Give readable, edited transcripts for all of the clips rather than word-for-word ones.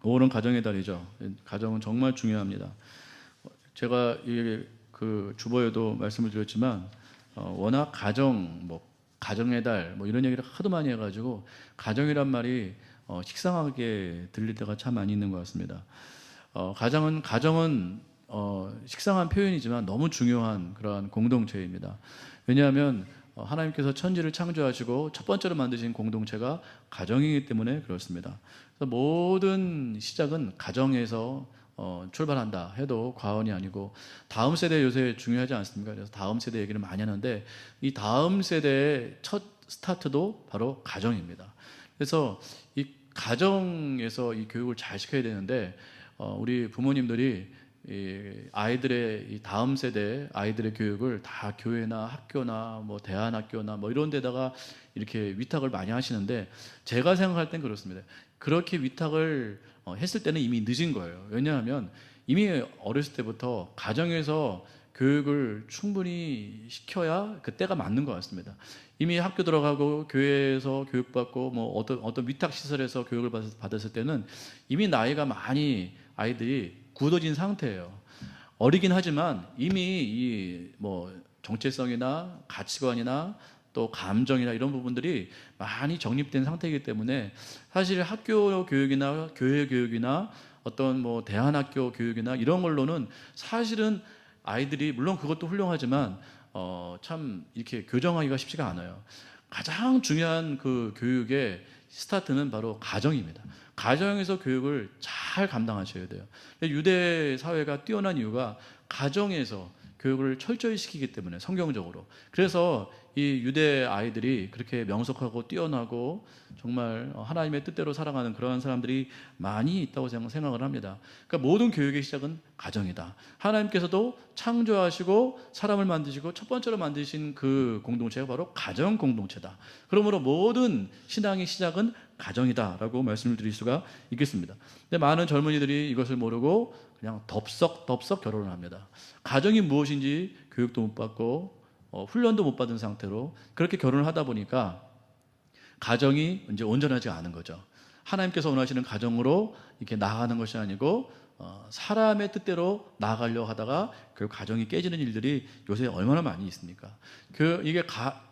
5월은 가정의 달이죠. 가정은 정말 중요합니다. 제가 이게 그 주보에도 말씀을 드렸지만 워낙 가정, 뭐 가정의 달, 뭐 이런 얘기를 하도 많이 해가지고 가정이란 말이 식상하게 들릴 때가 참 많이 있는 것 같습니다. 가정은 식상한 표현이지만 너무 중요한 그러한 공동체입니다. 왜냐하면 하나님께서 천지를 창조하시고 첫 번째로 만드신 공동체가 가정이기 때문에 그렇습니다. 그래서 모든 시작은 가정에서 출발한다 해도 과언이 아니고, 다음 세대 요새 중요하지 않습니까? 그래서 다음 세대 얘기를 많이 하는데 이 다음 세대의 첫 스타트도 바로 가정입니다. 그래서 이 가정에서 이 교육을 잘 시켜야 되는데 우리 부모님들이 이 아이들의 이 다음 세대 아이들의 교육을 다 교회나 학교나 뭐 대안학교나 뭐 이런 데다가 이렇게 위탁을 많이 하시는데, 제가 생각할 땐 그렇습니다. 그렇게 위탁을 했을 때는 이미 늦은 거예요. 왜냐하면 이미 어렸을 때부터 가정에서 교육을 충분히 시켜야 그때가 맞는 것 같습니다. 이미 학교 들어가고 교회에서 교육받고 뭐 어떤 위탁 시설에서 교육을 받았을 때는 이미 나이가 많이 아이들이 굳어진 상태예요. 어리긴 하지만 이미 이 뭐 정체성이나 가치관이나 또 감정이나 이런 부분들이 많이 정립된 상태이기 때문에 사실 학교 교육이나 교회 교육이나 어떤 뭐 대안학교 교육이나 이런 걸로는 사실은 아이들이 물론 그것도 훌륭하지만 참 이렇게 교정하기가 쉽지가 않아요. 가장 중요한 그 교육의 스타트는 바로 가정입니다. 가정에서 교육을 잘 감당하셔야 돼요. 유대 사회가 뛰어난 이유가 가정에서 교육을 철저히 시키기 때문에, 성경적으로. 그래서 이 유대 아이들이 그렇게 명석하고 뛰어나고 정말 하나님의 뜻대로 살아가는 그러한 사람들이 많이 있다고 생각을 합니다. 그러니까 모든 교육의 시작은 가정이다. 하나님께서도 창조하시고 사람을 만드시고 첫 번째로 만드신 그 공동체가 바로 가정 공동체다. 그러므로 모든 신앙의 시작은 가정이다라고 말씀을 드릴 수가 있겠습니다. 근데 많은 젊은이들이 이것을 모르고 그냥 덥석 결혼을 합니다. 가정이 무엇인지 교육도 못 받고 훈련도 못 받은 상태로 그렇게 결혼을 하다 보니까 가정이 이제 온전하지 않은 거죠. 하나님께서 원하시는 가정으로 이렇게 나아가는 것이 아니고 사람의 뜻대로 나아가려고 하다가 그 가정이 깨지는 일들이 요새 얼마나 많이 있습니까? 이게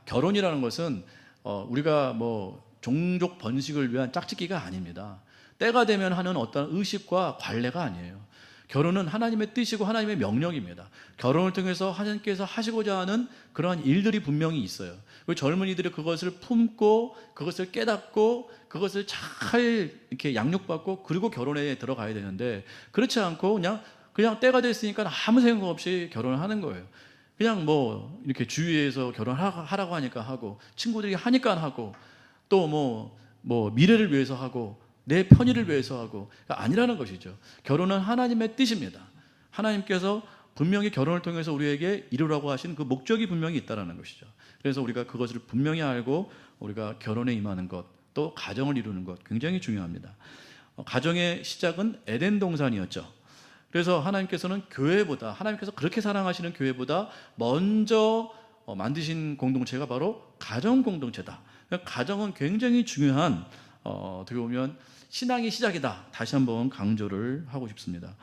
결혼이라는 것은 우리가 뭐 종족 번식을 위한 짝짓기가 아닙니다. 때가 되면 하는 어떤 의식과 관례가 아니에요. 결혼은 하나님의 뜻이고 하나님의 명령입니다. 결혼을 통해서 하나님께서 하시고자 하는 그러한 일들이 분명히 있어요. 젊은이들이 그것을 품고 그것을 깨닫고 그것을 잘 이렇게 양육받고 그리고 결혼에 들어가야 되는데, 그렇지 않고 그냥 때가 됐으니까 아무 생각 없이 결혼을 하는 거예요. 그냥 뭐 이렇게 주위에서 결혼하라고 하니까 하고, 친구들이 하니까 하고, 또 뭐 미래를 위해서 하고, 내 편의를 위해서 하고, 아니라는 것이죠. 결혼은 하나님의 뜻입니다. 하나님께서 분명히 결혼을 통해서 우리에게 이루라고 하신 그 목적이 분명히 있다는 것이죠. 그래서 우리가 그것을 분명히 알고 우리가 결혼에 임하는 것, 또 가정을 이루는 것 굉장히 중요합니다. 가정의 시작은 에덴 동산이었죠. 그래서 하나님께서는 하나님께서 그렇게 사랑하시는 교회보다 먼저 만드신 공동체가 바로 가정 공동체다. 가정은 굉장히 중요한 어떻게 보면 신앙의 시작이다. 다시 한번 강조를 하고 싶습니다.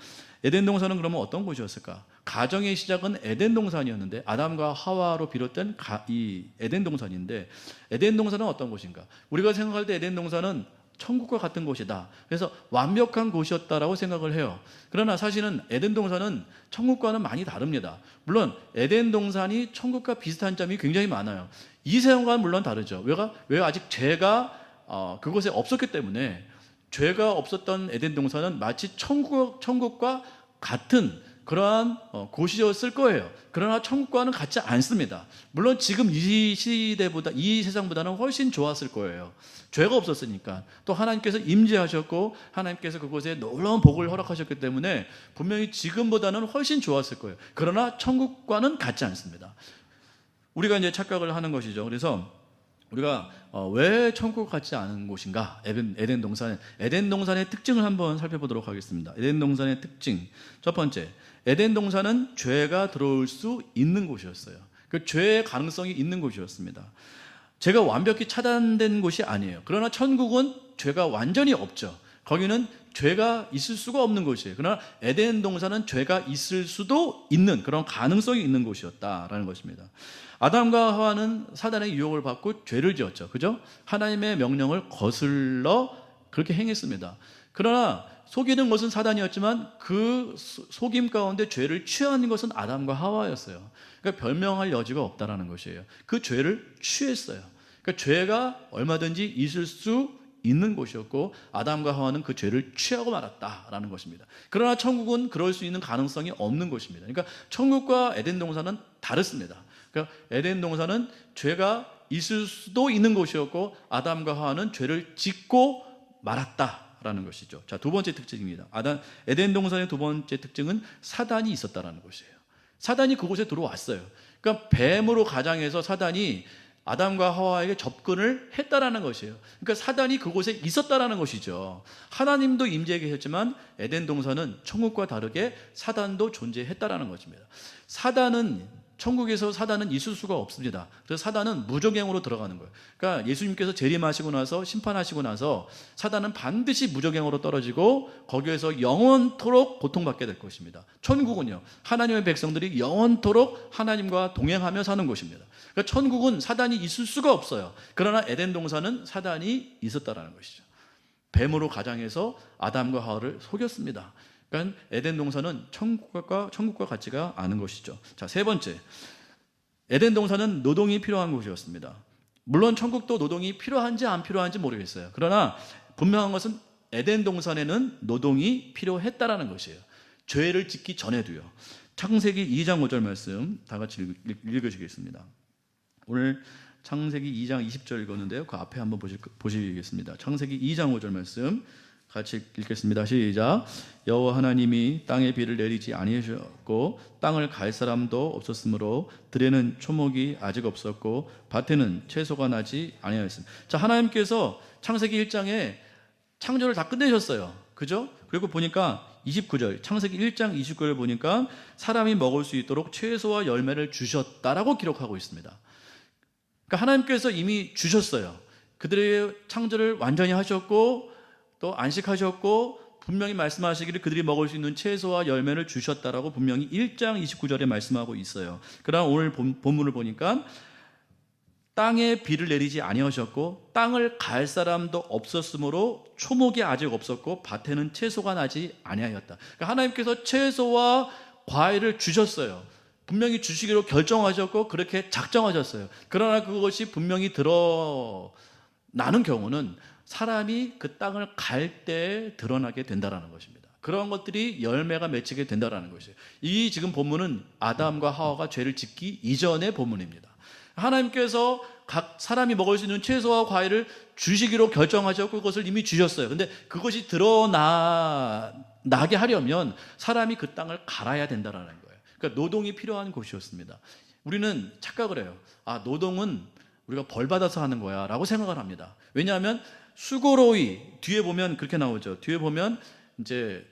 에덴 동산은 그러면 어떤 곳이었을까? 가정의 시작은 에덴 동산이었는데, 아담과 하와로 비롯된 이 에덴 동산인데, 에덴 동산은 어떤 곳인가? 우리가 생각할 때 에덴 동산은 천국과 같은 곳이다. 그래서 완벽한 곳이었다라고 생각을 해요. 그러나 사실은 에덴 동산은 천국과는 많이 다릅니다. 물론 에덴 동산이 천국과 비슷한 점이 굉장히 많아요. 이 세상과는 물론 다르죠. 왜 아직 죄가 그곳에 없었기 때문에. 죄가 없었던 에덴 동산은 마치 천국과 같은 그러한 곳이었을 거예요. 그러나 천국과는 같지 않습니다. 물론 지금 이 세상보다는 훨씬 좋았을 거예요. 죄가 없었으니까. 또 하나님께서 임재하셨고 하나님께서 그곳에 놀라운 복을 허락하셨기 때문에 분명히 지금보다는 훨씬 좋았을 거예요. 그러나 천국과는 같지 않습니다. 우리가 이제 착각을 하는 것이죠. 그래서 우리가 왜 천국 같지 않은 곳인가? 에덴 동산의 특징을 한번 살펴보도록 하겠습니다. 에덴 동산의 특징, 첫 번째, 에덴 동산은 죄가 들어올 수 있는 곳이었어요. 그 죄의 가능성이 있는 곳이었습니다. 죄가 완벽히 차단된 곳이 아니에요. 그러나 천국은 죄가 완전히 없죠. 거기는 죄가 있을 수가 없는 곳이에요. 그러나 에덴 동산은 죄가 있을 수도 있는 그런 가능성이 있는 곳이었다라는 것입니다. 아담과 하와는 사단의 유혹을 받고 죄를 지었죠. 그죠? 하나님의 명령을 거슬러 그렇게 행했습니다. 그러나 속이는 것은 사단이었지만 그 속임 가운데 죄를 취한 것은 아담과 하와였어요. 그러니까 변명할 여지가 없다라는 것이에요. 그 죄를 취했어요. 그러니까 죄가 얼마든지 있을 수 있는 곳이었고 아담과 하와는 그 죄를 취하고 말았다라는 것입니다. 그러나 천국은 그럴 수 있는 가능성이 없는 곳입니다. 그러니까 천국과 에덴 동산은 다릅니다. 그러니까 에덴 동산은 죄가 있을 수도 있는 곳이었고 아담과 하와는 죄를 짓고 말았다라는 것이죠. 자, 두 번째 특징입니다. 에덴 동산의 두 번째 특징은 사단이 있었다라는 것이에요. 사단이 그곳에 들어왔어요. 그러니까 뱀으로 가장해서 사단이 아담과 하와에게 접근을 했다라는 것이에요. 그러니까 사단이 그곳에 있었다라는 것이죠. 하나님도 임재해 계셨지만 에덴 동산은 천국과 다르게 사단도 존재했다라는 것입니다. 천국에서 사단은 있을 수가 없습니다. 그래서 사단은 무저갱으로 들어가는 거예요. 그러니까 예수님께서 재림하시고 나서 심판하시고 나서 사단은 반드시 무저갱으로 떨어지고 거기에서 영원토록 고통받게 될 것입니다. 천국은요, 하나님의 백성들이 영원토록 하나님과 동행하며 사는 곳입니다. 그러니까 천국은 사단이 있을 수가 없어요. 그러나 에덴 동산은 사단이 있었다라는 것이죠. 뱀으로 가장해서 아담과 하와를 속였습니다. 그러니까 에덴 동산은 천국과 같지가 않은 것이죠. 자, 세 번째, 에덴 동산은 노동이 필요한 곳이었습니다. 물론 천국도 노동이 필요한지 안 필요한지 모르겠어요. 그러나 분명한 것은 에덴 동산에는 노동이 필요했다라는 것이에요. 죄를 짓기 전에도요. 창세기 2장 5절 말씀 다 같이 읽으시겠습니다. 오늘 창세기 2장 20절 읽었는데요. 그 앞에 한번 보시겠습니다. 창세기 2장 5절 말씀 같이 읽겠습니다. 시작. 여호와 하나님이 땅에 비를 내리지 아니하셨고 땅을 갈 사람도 없었으므로 들에는 초목이 아직 없었고 밭에는 채소가 나지 아니하였습니다. 자, 하나님께서 창세기 1장에 창조를 다 끝내셨어요. 그죠? 그리고 보니까 29절, 창세기 1장 29절 보니까 사람이 먹을 수 있도록 채소와 열매를 주셨다라고 기록하고 있습니다. 그러니까 하나님께서 이미 주셨어요. 그들의 창조를 완전히 하셨고 또 안식하셨고 분명히 말씀하시기를 그들이 먹을 수 있는 채소와 열매를 주셨다라고 분명히 1장 29절에 말씀하고 있어요. 그러나 오늘 본문을 보니까 땅에 비를 내리지 아니하셨고 땅을 갈 사람도 없었으므로 초목이 아직 없었고 밭에는 채소가 나지 아니하였다. 그러니까 하나님께서 채소와 과일을 주셨어요. 분명히 주시기로 결정하셨고 그렇게 작정하셨어요. 그러나 그것이 분명히 드러나는 경우는 사람이 그 땅을 갈 때 드러나게 된다라는 것입니다. 그런 것들이 열매가 맺히게 된다라는 것이에요. 이 지금 본문은 아담과 하와가 죄를 짓기 이전의 본문입니다. 하나님께서 각 사람이 먹을 수 있는 채소와 과일을 주시기로 결정하셨고 그것을 이미 주셨어요. 근데 그것이 드러나게 하려면 사람이 그 땅을 갈아야 된다라는 거예요. 그러니까 노동이 필요한 곳이었습니다. 우리는 착각을 해요. 아, 노동은 우리가 벌 받아서 하는 거야 라고 생각을 합니다. 왜냐하면 수고로이 뒤에 보면 그렇게 나오죠. 뒤에 보면 이제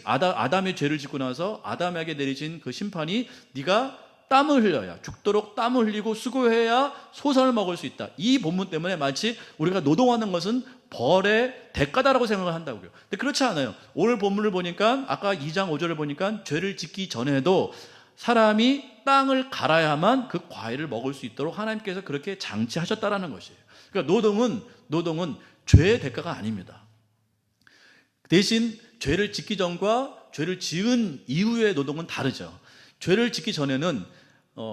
아담이 죄를 짓고 나서 아담에게 내리신 그 심판이 네가 땀을 흘려야 죽도록 땀을 흘리고 수고해야 소산을 먹을 수 있다. 이 본문 때문에 마치 우리가 노동하는 것은 벌의 대가다라고 생각을 한다고요. 근데 그렇지 않아요. 오늘 본문을 보니까 아까 2장 5절을 보니까 죄를 짓기 전에도 사람이 땅을 갈아야만 그 과일을 먹을 수 있도록 하나님께서 그렇게 장치하셨다라는 것이에요. 그러니까 노동은 죄의 대가가 아닙니다. 대신 죄를 짓기 전과 죄를 지은 이후의 노동은 다르죠. 죄를 짓기 전에는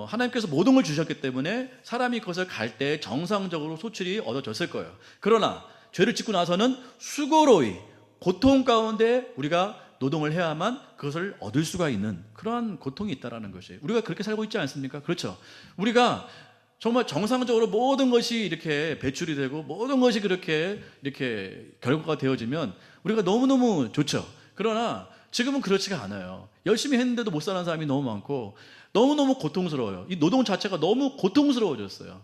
하나님께서 모든 걸 주셨기 때문에 사람이 그것을 갈 때 정상적으로 소출이 얻어졌을 거예요. 그러나 죄를 짓고 나서는 수고로이 고통 가운데 우리가 노동을 해야만 그것을 얻을 수가 있는 그러한 고통이 있다는 것이에요. 우리가 그렇게 살고 있지 않습니까? 그렇죠. 우리가 정말 정상적으로 모든 것이 이렇게 배출이 되고 모든 것이 이렇게 결과가 되어지면 우리가 너무너무 좋죠. 그러나 지금은 그렇지가 않아요. 열심히 했는데도 못 사는 사람이 너무 많고 너무너무 고통스러워요. 이 노동 자체가 너무 고통스러워졌어요.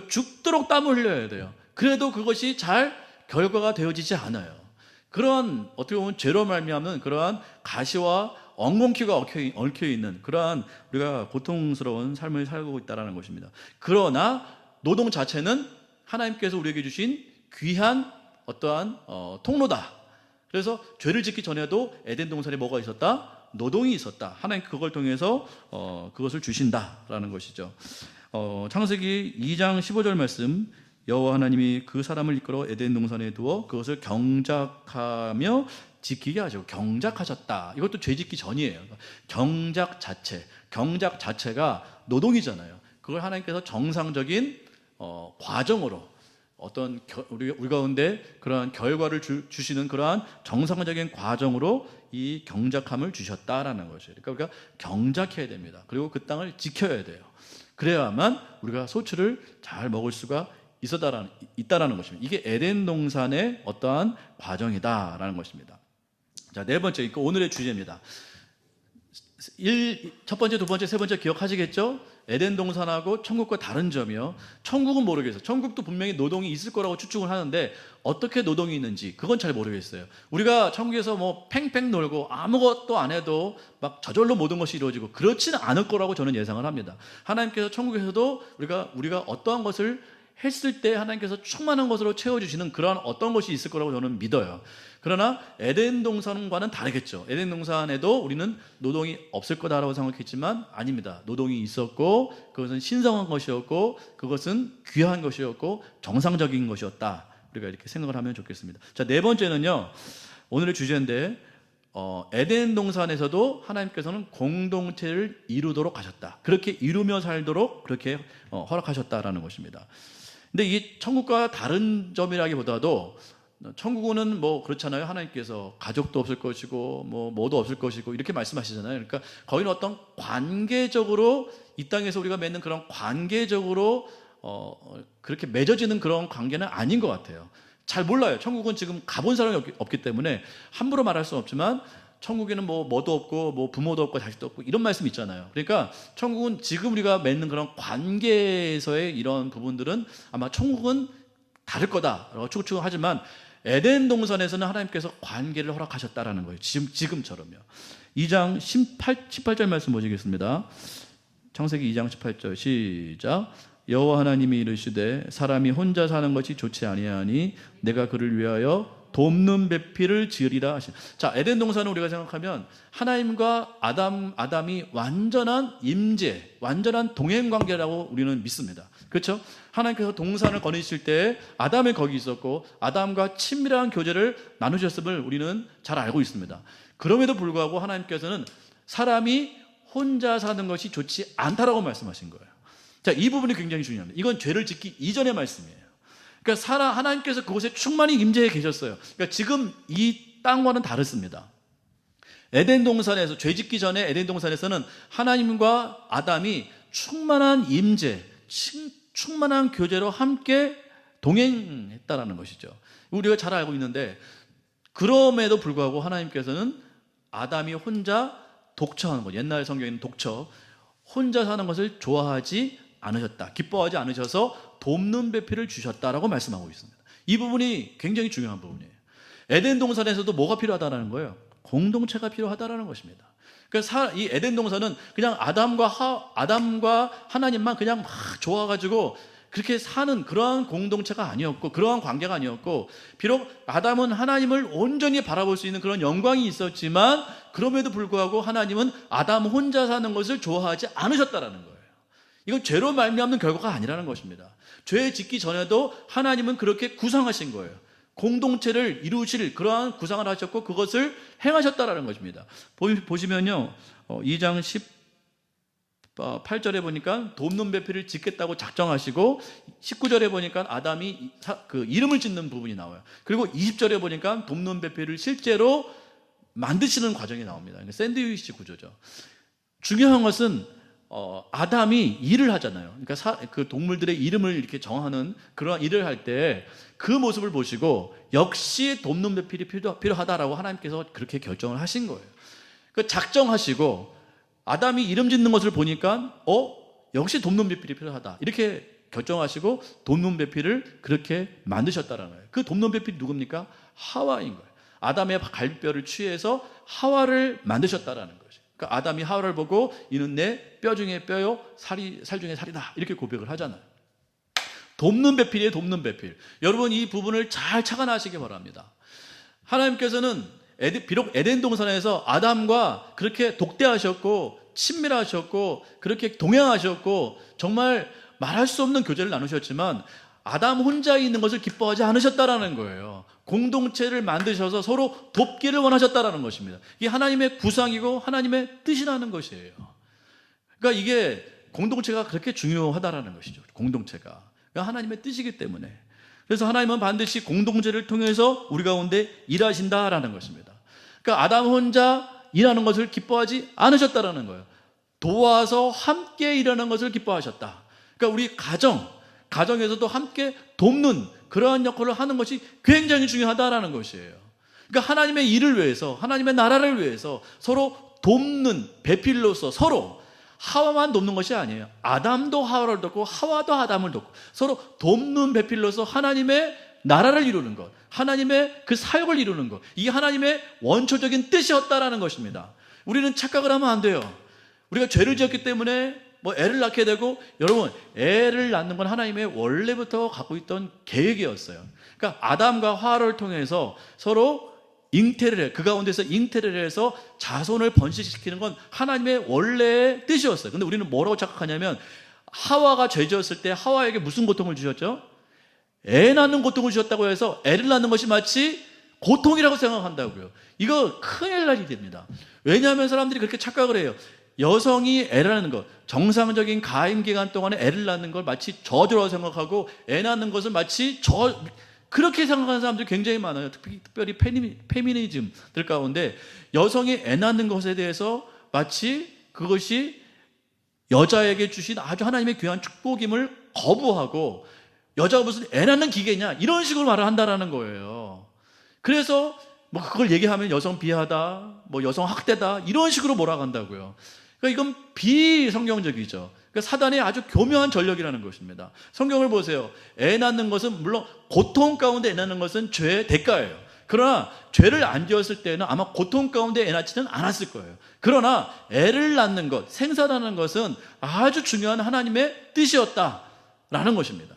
죽도록 땀을 흘려야 돼요. 그래도 그것이 잘 결과가 되어지지 않아요. 그러한 어떻게 보면 죄로 말미암는 그러한 가시와 엉겅퀴가 얽혀 있는 그러한 우리가 고통스러운 삶을 살고 있다는 것입니다. 그러나 노동 자체는 하나님께서 우리에게 주신 귀한 어떠한 통로다. 그래서 죄를 짓기 전에도 에덴 동산에 뭐가 있었다? 노동이 있었다. 하나님 그걸 통해서 그것을 주신다라는 것이죠. 창세기 2장 15절 말씀, 여호와 하나님이 그 사람을 이끌어 에덴 동산에 두어 그것을 경작하며 지키게 하시고, 경작하셨다. 이것도 죄 짓기 전이에요. 경작 자체가 노동이잖아요. 그걸 하나님께서 정상적인 과정으로 어떤 우리 가운데 그러한 결과를 주시는 그러한 정상적인 과정으로 이 경작함을 주셨다라는 것이에요. 그러니까 우리가 경작해야 됩니다. 그리고 그 땅을 지켜야 돼요. 그래야만 우리가 소출을 잘 먹을 수가 있다라는 것입니다. 이게 에덴 동산의 어떠한 과정이다라는 것입니다. 자, 네 번째, 오늘의 주제입니다. 첫 번째, 두 번째, 세 번째 기억하시겠죠? 에덴 동산하고 천국과 다른 점이요. 천국은 모르겠어요. 천국도 분명히 노동이 있을 거라고 추측을 하는데 어떻게 노동이 있는지 그건 잘 모르겠어요. 우리가 천국에서 뭐 팽팽 놀고 아무것도 안 해도 막 저절로 모든 것이 이루어지고 그렇지는 않을 거라고 저는 예상을 합니다. 하나님께서 천국에서도 우리가 어떠한 것을 했을 때 하나님께서 충만한 것으로 채워주시는 그러한 어떤 것이 있을 거라고 저는 믿어요. 그러나 에덴 동산과는 다르겠죠. 에덴 동산에도 우리는 노동이 없을 거다라고 생각했지만 아닙니다. 노동이 있었고 그것은 신성한 것이었고 그것은 귀한 것이었고 정상적인 것이었다. 우리가 이렇게 생각을 하면 좋겠습니다. 자, 네 번째는요, 오늘의 주제인데 에덴 동산에서도 하나님께서는 공동체를 이루도록 하셨다. 그렇게 이루며 살도록 그렇게 허락하셨다라는 것입니다. 근데 이게 천국과 다른 점이라기보다도 천국은 뭐 그렇잖아요. 하나님께서 가족도 없을 것이고 뭐도 없을 것이고 이렇게 말씀하시잖아요. 그러니까 거기는 어떤 관계적으로 이 땅에서 우리가 맺는 그런 관계적으로 그렇게 맺어지는 그런 관계는 아닌 것 같아요. 잘 몰라요. 천국은 지금 가본 사람이 없기 때문에 함부로 말할 수는 없지만 천국에는 뭐도 없고 뭐 부모도 없고 자식도 없고 이런 말씀 있잖아요. 그러니까 천국은 지금 우리가 맺는 그런 관계에서의 이런 부분들은 아마 천국은 다를 거다라고 추측하지만 에덴 동산에서는 하나님께서 관계를 허락하셨다라는 거예요. 지금처럼요. 2장 18절 말씀 보시겠습니다. 창세기 2장 18절 시작. 여호와 하나님이 이르시되 사람이 혼자 사는 것이 좋지 아니하니 내가 그를 위하여 돕는 배필을 지으리라 하신. 자, 에덴 동산은 우리가 생각하면 하나님과 아담이 완전한 임재, 완전한 동행 관계라고 우리는 믿습니다. 그렇죠? 하나님께서 동산을 거니실 때 아담이 거기 있었고 아담과 친밀한 교제를 나누셨음을 우리는 잘 알고 있습니다. 그럼에도 불구하고 하나님께서는 사람이 혼자 사는 것이 좋지 않다라고 말씀하신 거예요. 자, 이 부분이 굉장히 중요합니다. 이건 죄를 짓기 이전의 말씀이에요. 그러니까 하나님께서 그곳에 충만히 임재해 계셨어요. 그러니까 지금 이 땅과는 다릅니다. 에덴 동산에서, 죄 짓기 전에 에덴 동산에서는 하나님과 아담이 충만한 임재, 충만한 교제로 함께 동행했다라는 것이죠. 우리가 잘 알고 있는데 그럼에도 불구하고 하나님께서는 아담이 혼자 독처하는 것, 옛날 성경에는 독처, 혼자 사는 것을 좋아하지 않으셨다, 기뻐하지 않으셔서 돕는 배필을 주셨다라고 말씀하고 있습니다. 이 부분이 굉장히 중요한 부분이에요. 에덴 동산에서도 뭐가 필요하다는 거예요? 공동체가 필요하다는 것입니다. 그러니까 이 에덴 동산은 그냥 아담과 하나님만 그냥 막 좋아가지고 그렇게 사는 그러한 공동체가 아니었고 그러한 관계가 아니었고, 비록 아담은 하나님을 온전히 바라볼 수 있는 그런 영광이 있었지만 그럼에도 불구하고 하나님은 아담 혼자 사는 것을 좋아하지 않으셨다라는 거예요. 이건 죄로 말미암는 결과가 아니라는 것입니다. 죄 짓기 전에도 하나님은 그렇게 구상하신 거예요. 공동체를 이루실 그러한 구상을 하셨고 그것을 행하셨다라는 것입니다. 보시면요, 2장 18절에 보니까 돕는 배필을 짓겠다고 작정하시고 19절에 보니까 아담이 그 이름을 짓는 부분이 나와요. 그리고 20절에 보니까 돕는 배필을 실제로 만드시는 과정이 나옵니다. 그러니까 샌드위치 구조죠. 중요한 것은 아담이 일을 하잖아요. 그러니까 그 동물들의 이름을 이렇게 정하는 그런 일을 할 때 그 모습을 보시고 역시 돕는 배필이 필요하다라고 하나님께서 그렇게 결정을 하신 거예요. 그 작정하시고 아담이 이름 짓는 것을 보니까 역시 돕는 배필이 필요하다 이렇게 결정하시고 돕는 배필을 그렇게 만드셨다라는 거예요. 그 돕는 배필이 누굽니까? 하와인 거예요. 아담의 갈비뼈를 취해서 하와를 만드셨다라는 거죠. 그러니까 아담이 하와를 보고 이는 내 뼈 중에 뼈요 살 중에 살이다 이렇게 고백을 하잖아요. 돕는 배필이에요. 돕는 배필. 여러분 이 부분을 잘 착안하시기 바랍니다. 하나님께서는 비록 에덴 동산에서 아담과 그렇게 독대하셨고 친밀하셨고 그렇게 동행하셨고 정말 말할 수 없는 교제를 나누셨지만 아담 혼자 있는 것을 기뻐하지 않으셨다라는 거예요. 공동체를 만드셔서 서로 돕기를 원하셨다라는 것입니다. 이게 하나님의 구상이고 하나님의 뜻이라는 것이에요. 그러니까 이게 공동체가 그렇게 중요하다라는 것이죠. 공동체가. 그러니까 하나님의 뜻이기 때문에. 그래서 하나님은 반드시 공동체를 통해서 우리 가운데 일하신다라는 것입니다. 그러니까 아담 혼자 일하는 것을 기뻐하지 않으셨다라는 거예요. 도와서 함께 일하는 것을 기뻐하셨다. 그러니까 우리 가정에서도 함께 돕는 그러한 역할을 하는 것이 굉장히 중요하다라는 것이에요. 그러니까 하나님의 일을 위해서, 하나님의 나라를 위해서 서로 돕는 배필로서 서로 하와만 돕는 것이 아니에요. 아담도 하와를 돕고 하와도 아담을 돕고 서로 돕는 배필로서 하나님의 나라를 이루는 것, 하나님의 그 사역을 이루는 것, 이게 하나님의 원초적인 뜻이었다라는 것입니다. 우리는 착각을 하면 안 돼요. 우리가 죄를 지었기 때문에 애를 낳게 되고, 여러분, 애를 낳는 건 하나님의 원래부터 갖고 있던 계획이었어요. 그러니까 아담과 하와를 통해서 서로 잉태를 해, 그 가운데서 잉태를 해서 자손을 번식시키는 건 하나님의 원래의 뜻이었어요. 근데 우리는 뭐라고 착각하냐면, 하와가 죄 지었을 때 하와에게 무슨 고통을 주셨죠? 애 낳는 고통을 주셨다고 해서 애를 낳는 것이 마치 고통이라고 생각한다고요. 이거 큰일 날 일입니다. 왜냐하면 사람들이 그렇게 착각을 해요. 여성이 애를 낳는 것, 정상적인 가임 기간 동안에 애를 낳는 걸 마치 저주라고 생각하고 애 낳는 것을 마치 그렇게 생각하는 사람들이 굉장히 많아요. 특별히 페미니즘들 가운데 여성이 애 낳는 것에 대해서 마치 그것이 여자에게 주신 아주 하나님의 귀한 축복임을 거부하고, 여자가 무슨 애 낳는 기계냐 이런 식으로 말을 한다라는 거예요. 그래서 그걸 얘기하면 여성 비하다, 여성 학대다 이런 식으로 몰아간다고요. 그러니까 이건 비성경적이죠. 그러니까 사단의 아주 교묘한 전략이라는 것입니다. 성경을 보세요. 애 낳는 것은 물론 고통 가운데 애 낳는 것은 죄의 대가예요. 그러나 죄를 안 지었을 때는 아마 고통 가운데 애 낳지는 않았을 거예요. 그러나 애를 낳는 것, 생산하는 것은 아주 중요한 하나님의 뜻이었다라는 것입니다.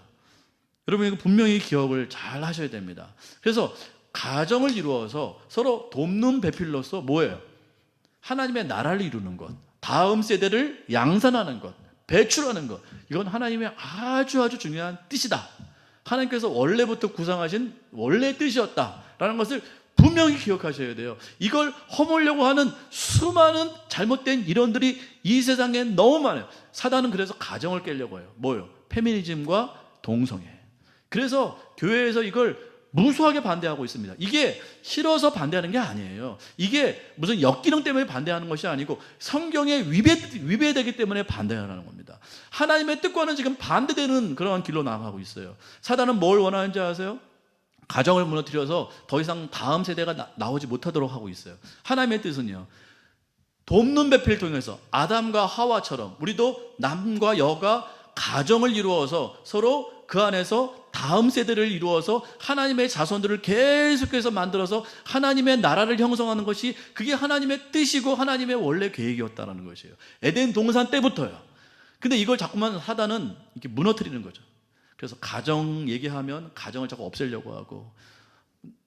여러분 이거 분명히 기억을 잘 하셔야 됩니다. 그래서 가정을 이루어서 서로 돕는 배필로서 뭐예요? 하나님의 나라를 이루는 것, 다음 세대를 양산하는 것, 배출하는 것, 이건 하나님의 아주 중요한 뜻이다. 하나님께서 원래부터 구상하신 원래의 뜻이었다라는 것을 분명히 기억하셔야 돼요. 이걸 허물려고 하는 수많은 잘못된 이론들이 이 세상에 너무 많아요. 사단은 그래서 가정을 깨려고 해요. 뭐요? 페미니즘과 동성애. 그래서 교회에서 이걸 무수하게 반대하고 있습니다. 이게 싫어서 반대하는 게 아니에요. 이게 무슨 역기능 때문에 반대하는 것이 아니고 성경에 위배되기 때문에 반대하는 겁니다. 하나님의 뜻과는 지금 반대되는 그런 길로 나아가고 있어요. 사단은 뭘 원하는지 아세요? 가정을 무너뜨려서 더 이상 다음 세대가 나오지 못하도록 하고 있어요. 하나님의 뜻은요, 돕는 배필을 통해서 아담과 하와처럼 우리도 남과 여가 가정을 이루어서 서로 그 안에서 다음 세대를 이루어서 하나님의 자손들을 계속해서 만들어서 하나님의 나라를 형성하는 것이, 그게 하나님의 뜻이고 하나님의 원래 계획이었다는 것이에요. 에덴 동산 때부터요. 근데 이걸 자꾸만 사단은 이렇게 무너뜨리는 거죠. 그래서 가정 얘기하면 가정을 자꾸 없애려고 하고,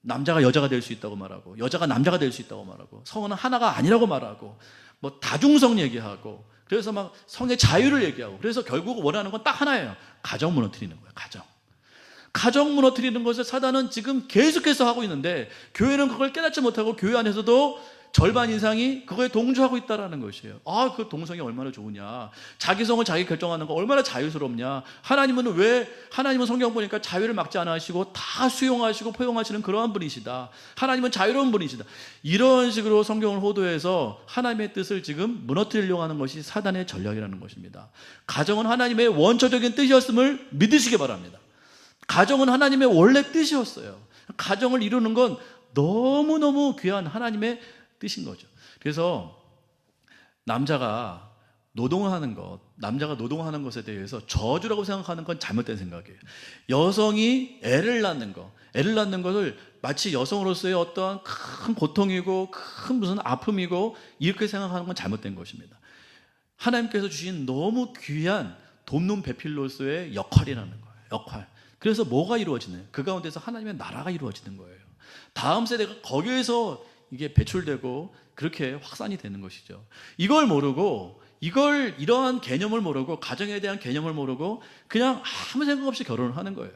남자가 여자가 될 수 있다고 말하고, 여자가 남자가 될 수 있다고 말하고, 성은 하나가 아니라고 말하고, 다중성 얘기하고, 그래서 막 성의 자유를 얘기하고, 그래서 결국 원하는 건 딱 하나예요. 가정 무너뜨리는 거예요. 가정 무너뜨리는 것을 사단은 지금 계속해서 하고 있는데, 교회는 그걸 깨닫지 못하고 교회 안에서도 절반 이상이 그거에 동조하고 있다는 것이에요. 그 동성이 얼마나 좋으냐, 자기성을 자기 결정하는 거 얼마나 자유스럽냐, 하나님은 성경 보니까 자유를 막지 않아 하시고 다 수용하시고 포용하시는 그러한 분이시다, 하나님은 자유로운 분이시다, 이런 식으로 성경을 호도해서 하나님의 뜻을 지금 무너뜨리려고 하는 것이 사단의 전략이라는 것입니다. 가정은 하나님의 원초적인 뜻이었음을 믿으시기 바랍니다. 가정은 하나님의 원래 뜻이었어요. 가정을 이루는 건 너무너무 귀한 하나님의 뜻인 거죠. 그래서 남자가 노동하는 것에 대해서 저주라고 생각하는 건 잘못된 생각이에요. 여성이 애를 낳는 것을 마치 여성으로서의 어떠한 큰 고통이고 큰 무슨 아픔이고 이렇게 생각하는 건 잘못된 것입니다. 하나님께서 주신 너무 귀한 돕는 배필로서의 역할이라는 거예요. 역할. 그래서 뭐가 이루어지나요? 그 가운데서 하나님의 나라가 이루어지는 거예요. 다음 세대가 거기에서 이게 배출되고 그렇게 확산이 되는 것이죠. 이걸 모르고, 이러한 개념을 모르고, 가정에 대한 개념을 모르고 그냥 아무 생각 없이 결혼을 하는 거예요.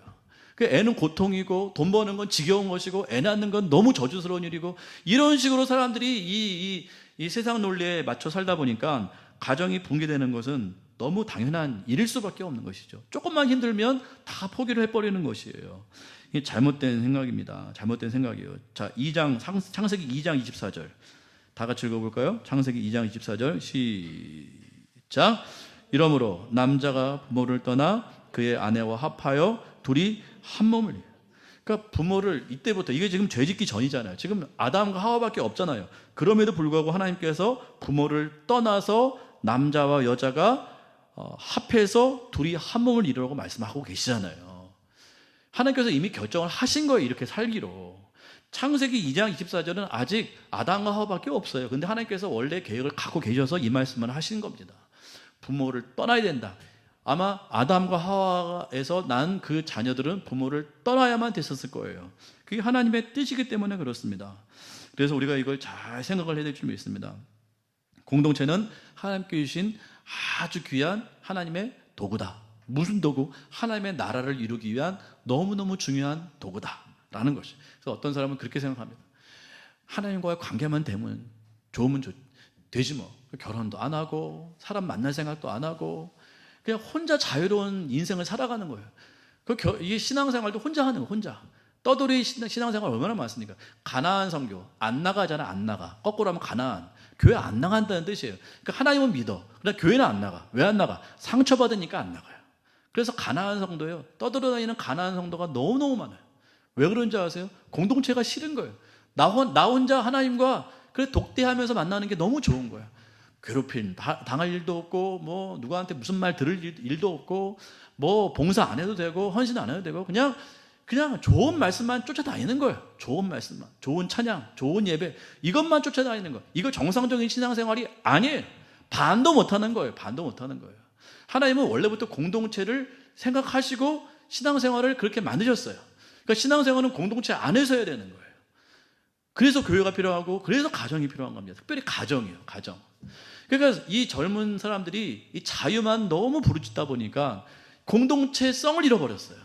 그 애는 고통이고, 돈 버는 건 지겨운 것이고, 애 낳는 건 너무 저주스러운 일이고, 이런 식으로 사람들이 이 세상 논리에 맞춰 살다 보니까 가정이 붕괴되는 것은 너무 당연한 일일 수밖에 없는 것이죠. 조금만 힘들면 다 포기를 해버리는 것이에요. 이게 잘못된 생각입니다. 잘못된 생각이에요. 자, 창세기 2장 24절 다 같이 읽어볼까요? 창세기 2장 24절 시작. 이러므로 남자가 부모를 떠나 그의 아내와 합하여 둘이 한 몸을 이루어. 그러니까 부모를 이때부터, 이게 지금 죄짓기 전이잖아요. 지금 아담과 하와밖에 없잖아요. 그럼에도 불구하고 하나님께서 부모를 떠나서 남자와 여자가 합해서 둘이 한 몸을 이루라고 말씀하고 계시잖아요. 하나님께서 이미 결정을 하신 거예요. 이렇게 살기로. 창세기 2장 24절은 아직 아담과 하와밖에 없어요. 근데 하나님께서 원래 계획을 갖고 계셔서 이 말씀을 하신 겁니다. 부모를 떠나야 된다. 아마 아담과 하와에서 난 그 자녀들은 부모를 떠나야만 됐었을 거예요. 그게 하나님의 뜻이기 때문에 그렇습니다. 그래서 우리가 이걸 잘 생각을 해야 될 줄 믿습니다. 공동체는 하나님께 주신 아주 귀한 하나님의 도구다. 무슨 도구? 하나님의 나라를 이루기 위한 너무너무 중요한 도구다라는 것이. 그래서 어떤 사람은 그렇게 생각합니다. 하나님과의 관계만 되면 좋으면 되지 뭐. 결혼도 안 하고 사람 만날 생각도 안 하고 그냥 혼자 자유로운 인생을 살아가는 거예요. 이게 신앙생활도 혼자 하는 거예요. 혼자. 떠돌이 신앙생활 얼마나 많습니까? 가나안 선교 안 나가잖아. 안 나가. 거꾸로 하면 가나안. 교회 안 나간다는 뜻이에요. 그러니까 하나님은 믿어. 그러나 교회는 안 나가. 왜 안 나가? 상처받으니까 안 나가요. 그래서 가나안 성도예요. 떠돌아다니는 가나안 성도가 너무너무 많아요. 왜 그런지 아세요? 공동체가 싫은 거예요. 나 혼자 하나님과 그래 독대하면서 만나는 게 너무 좋은 거예요. 괴롭힘 당할 일도 없고, 뭐 누구한테 무슨 말 들을 일도 없고, 뭐 봉사 안 해도 되고 헌신 안 해도 되고, 그냥 좋은 말씀만 쫓아다니는 거예요. 좋은 말씀만, 좋은 찬양, 좋은 예배, 이것만 쫓아다니는 거예요. 이거 정상적인 신앙생활이 아니에요. 반도 못하는 거예요. 반도 못하는 거예요. 하나님은 원래부터 공동체를 생각하시고 신앙생활을 그렇게 만드셨어요. 그러니까 신앙생활은 공동체 안에서 해야 되는 거예요. 그래서 교회가 필요하고, 그래서 가정이 필요한 겁니다. 특별히 가정이에요. 가정. 그러니까 이 젊은 사람들이 이 자유만 너무 부르짖다 보니까 공동체성을 잃어버렸어요.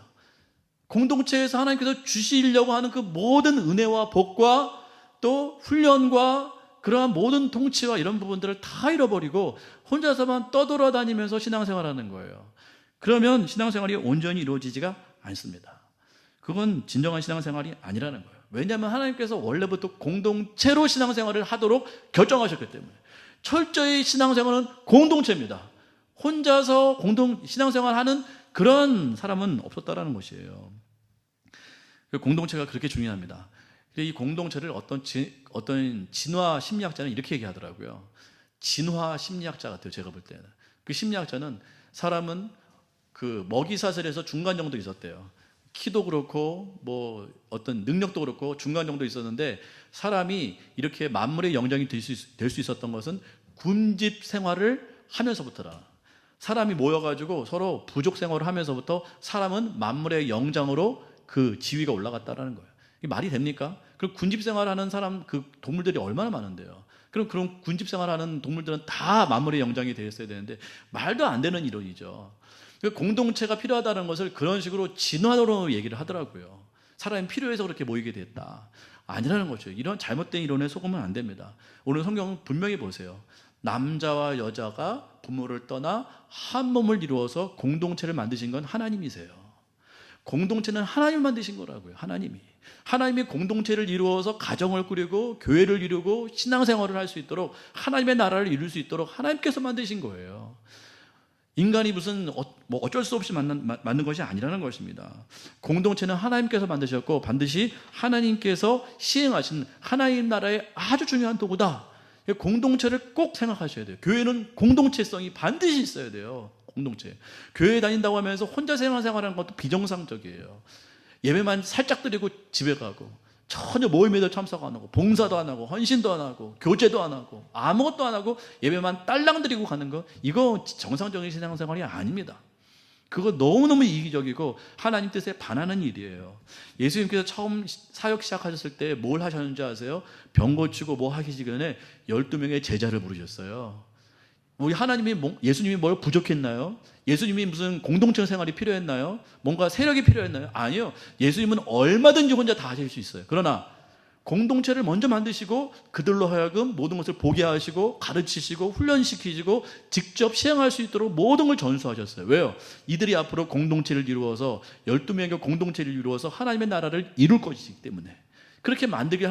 공동체에서 하나님께서 주시려고 하는 그 모든 은혜와 복과 또 훈련과 그러한 모든 통치와 이런 부분들을 다 잃어버리고 혼자서만 떠돌아다니면서 신앙생활하는 거예요. 그러면 신앙생활이 온전히 이루어지지가 않습니다. 그건 진정한 신앙생활이 아니라는 거예요. 왜냐하면 하나님께서 원래부터 공동체로 신앙생활을 하도록 결정하셨기 때문에. 철저히 신앙생활은 공동체입니다. 혼자서 신앙생활하는 그런 사람은 없었다라는 것이에요. 공동체가 그렇게 중요합니다. 이 공동체를 어떤 진화 심리학자는 이렇게 얘기하더라고요. 진화 심리학자 같아요. 제가 볼 때는. 그 심리학자는 사람은 그 먹이사슬에서 중간 정도 있었대요. 키도 그렇고 뭐 어떤 능력도 그렇고 중간 정도 있었는데, 사람이 이렇게 만물의 영장이 될 수 있었던 것은 군집 생활을 하면서부터라. 사람이 모여가지고 서로 부족 생활을 하면서부터 사람은 만물의 영장으로 그 지위가 올라갔다라는 거예요. 이게 말이 됩니까? 그럼 군집 생활하는 사람, 그 동물들이 얼마나 많은데요. 그럼 군집 생활하는 동물들은 다 만물의 영장이 되었어야 되는데 말도 안 되는 이론이죠. 공동체가 필요하다는 것을 그런 식으로 진화로 얘기를 하더라고요. 사람이 필요해서 그렇게 모이게 됐다. 아니라는 거죠. 이런 잘못된 이론에 속으면 안 됩니다. 오늘 성경은 분명히 보세요. 남자와 여자가 부모를 떠나 한 몸을 이루어서 공동체를 만드신 건 하나님이세요. 공동체는 하나님이 만드신 거라고요. 하나님이 공동체를 이루어서 가정을 꾸리고 교회를 이루고 신앙생활을 할 수 있도록, 하나님의 나라를 이룰 수 있도록 하나님께서 만드신 거예요. 인간이 무슨 어쩔 수 없이 만든 것이 아니라는 것입니다. 공동체는 하나님께서 만드셨고 반드시 하나님께서 시행하신 하나님 나라의 아주 중요한 도구다. 공동체를 꼭 생각하셔야 돼요. 교회는 공동체성이 반드시 있어야 돼요. 공동체. 교회 다닌다고 하면서 혼자 생활하는 것도 비정상적이에요. 예배만 살짝 드리고 집에 가고 전혀 모임에도 참석 안 하고 봉사도 안 하고 헌신도 안 하고 교제도 안 하고 아무것도 안 하고 예배만 딸랑 드리고 가는 거, 이거 정상적인 신앙생활이 아닙니다. 그거 너무너무 이기적이고 하나님 뜻에 반하는 일이에요. 예수님께서 처음 사역 시작하셨을 때 뭘 하셨는지 아세요? 병 고치고 뭐 하시기 전에 12명의 제자를 부르셨어요. 우리 예수님이 뭘 부족했나요? 예수님이 무슨 공동체 생활이 필요했나요? 뭔가 세력이 필요했나요? 아니요. 예수님은 얼마든지 혼자 다 하실 수 있어요. 그러나 공동체를 먼저 만드시고 그들로 하여금 모든 것을 보게 하시고 가르치시고 훈련시키시고 직접 시행할 수 있도록 모든 걸 전수하셨어요. 왜요? 이들이 앞으로 공동체를 이루어서 12명의 공동체를 이루어서 하나님의 나라를 이룰 것이기 때문에, 그렇게 만들기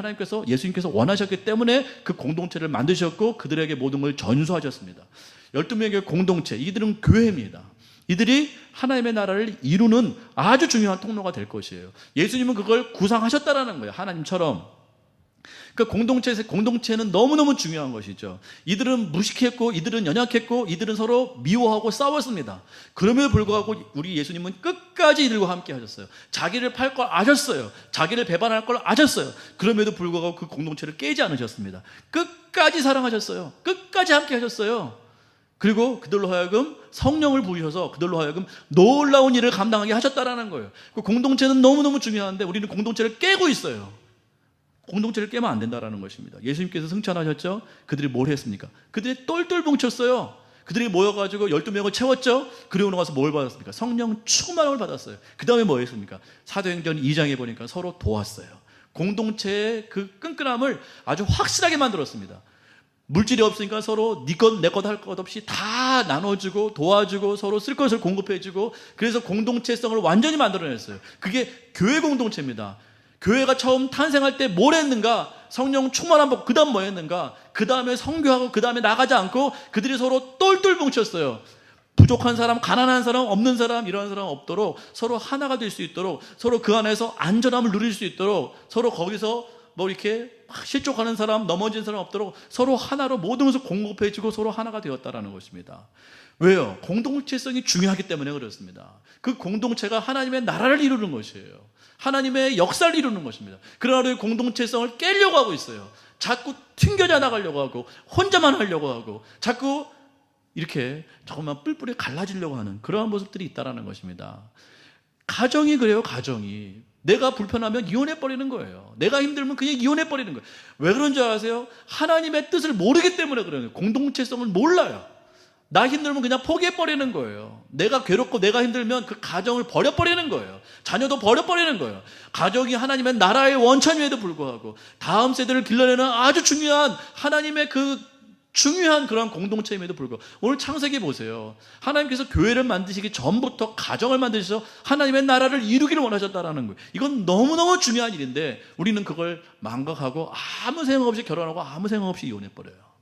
예수님께서 원하셨기 때문에 그 공동체를 만드셨고 그들에게 모든 걸 전수하셨습니다. 12명의 공동체, 이들은 교회입니다. 이들이 하나님의 나라를 이루는 아주 중요한 통로가 될 것이에요. 예수님은 그걸 구상하셨다라는 거예요. 하나님처럼. 그 공동체는 너무너무 중요한 것이죠. 이들은 무식했고, 이들은 연약했고, 이들은 서로 미워하고 싸웠습니다. 그럼에도 불구하고 우리 예수님은 끝까지 이들과 함께 하셨어요. 자기를 팔 걸 아셨어요. 자기를 배반할 걸 아셨어요. 그럼에도 불구하고 그 공동체를 깨지 않으셨습니다. 끝까지 사랑하셨어요. 끝까지 함께 하셨어요. 그리고 그들로 하여금 성령을 부으셔서 그들로 하여금 놀라운 일을 감당하게 하셨다라는 거예요. 그 공동체는 너무너무 중요한데 우리는 공동체를 깨고 있어요. 공동체를 깨면 안 된다라는 것입니다. 예수님께서 승천하셨죠? 그들이 뭘 했습니까? 그들이 똘똘 뭉쳤어요. 그들이 모여가지고 12명을 채웠죠? 그리고 나서 뭘 받았습니까? 성령 충만함을 받았어요. 그 다음에 뭐 했습니까? 사도행전 2장에 보니까 서로 도왔어요. 공동체의 그 끈끈함을 아주 확실하게 만들었습니다. 물질이 없으니까 서로 네 것 내 것 할 것 없이 다 나눠주고 도와주고 서로 쓸 것을 공급해주고, 그래서 공동체성을 완전히 만들어냈어요. 그게 교회 공동체입니다. 교회가 처음 탄생할 때 뭘 했는가? 성령 충만한 법, 그 다음 뭐 했는가? 그 다음에 선교하고 그 다음에 나가지 않고 그들이 서로 똘똘 뭉쳤어요. 부족한 사람, 가난한 사람, 없는 사람, 이러한 사람 없도록 서로 하나가 될 수 있도록, 서로 그 안에서 안전함을 누릴 수 있도록, 서로 거기서 뭐 이렇게 실족하는 사람, 넘어진 사람 없도록 서로 하나로 모든 것을 공급해주고 서로 하나가 되었다라는 것입니다. 왜요? 공동체성이 중요하기 때문에 그렇습니다. 그 공동체가 하나님의 나라를 이루는 것이에요. 하나님의 역사를 이루는 것입니다. 그러나 우리 공동체성을 깨려고 하고 있어요. 자꾸 튕겨져 나가려고 하고 혼자만 하려고 하고 자꾸 이렇게 조금만 뿔뿔이 갈라지려고 하는 그러한 모습들이 있다는 것입니다. 가정이 그래요. 가정이 내가 불편하면 이혼해버리는 거예요. 내가 힘들면 그냥 이혼해버리는 거예요. 왜 그런 줄 아세요? 하나님의 뜻을 모르기 때문에 그래요. 공동체성을 몰라요. 나 힘들면 그냥 포기해버리는 거예요. 내가 괴롭고 내가 힘들면 그 가정을 버려버리는 거예요. 자녀도 버려버리는 거예요. 가정이 하나님의 나라의 원천임에도 불구하고 다음 세대를 길러내는 아주 중요한 하나님의 중요한 그런 공동체임에도 불구하고 오늘 창세기 보세요. 하나님께서 교회를 만드시기 전부터 가정을 만드셔서 하나님의 나라를 이루기를 원하셨다는 거예요. 이건 너무너무 중요한 일인데 우리는 그걸 망각하고 아무 생각 없이 결혼하고 아무 생각 없이 이혼해버려요.